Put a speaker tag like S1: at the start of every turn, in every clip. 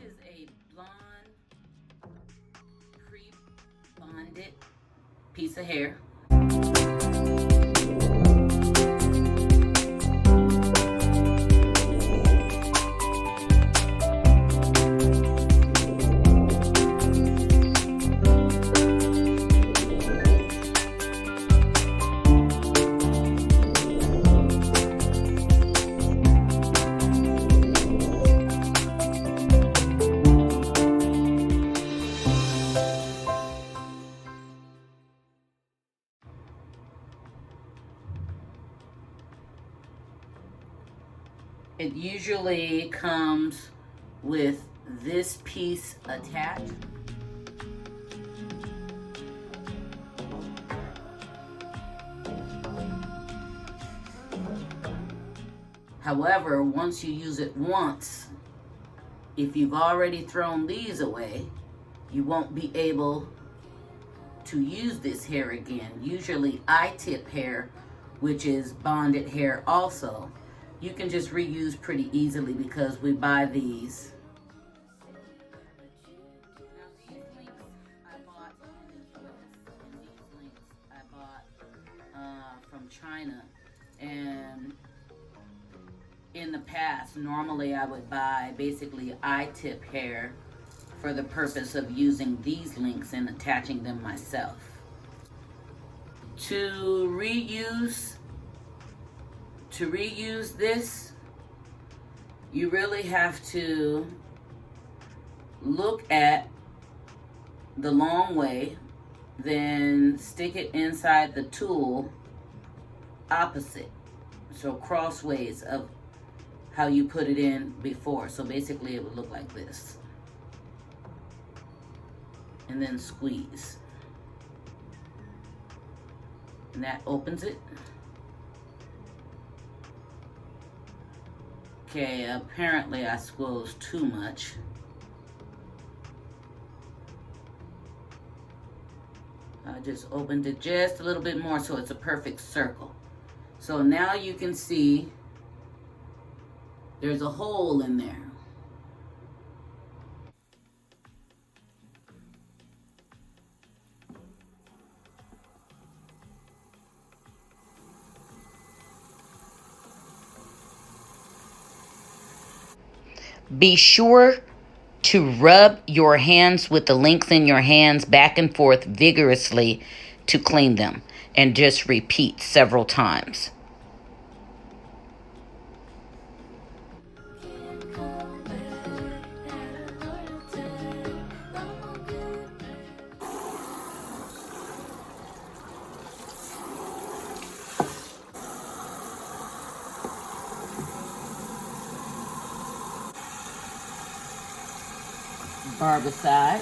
S1: is a blonde, pre-bonded piece of hair. It usually comes with this piece attached. However, once you use it once, if you've already thrown these away, you won't be able to use this hair again. Usually I-tip hair, which is bonded hair also, you can just reuse pretty easily because we buy these. Now these links I bought, from China, and in the past, normally I would buy basically I-tip hair for the purpose of using these links and attaching them myself. To reuse this, you really have to look at the long way, then stick it inside the tool opposite, so crossways of how you put it in before. So basically it would look like this, and then squeeze, and that opens it. Okay, apparently I squeezed too much. I just opened it just a little bit more so it's a perfect circle. So now you can see there's a hole in there.
S2: Be sure to rub your hands with the links in your hands back and forth vigorously to clean them, and just repeat several times.
S1: Barbicide.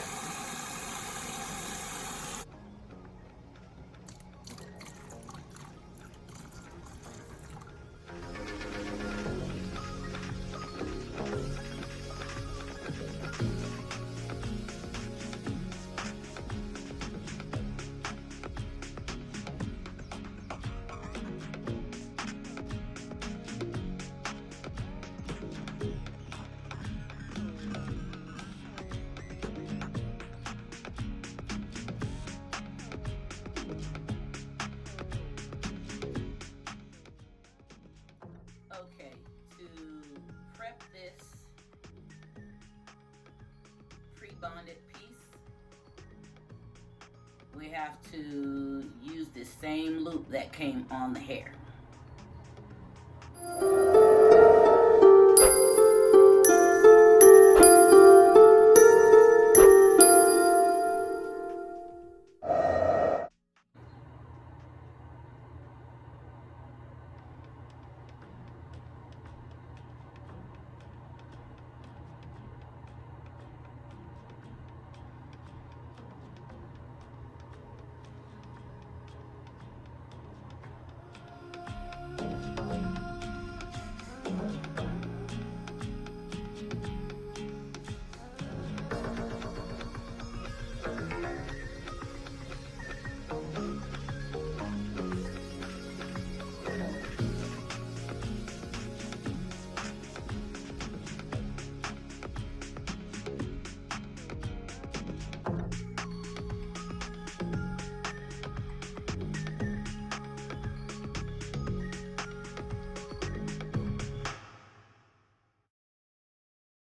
S1: Okay, to prep this pre-bonded piece, we have to use the same loop that came on the hair.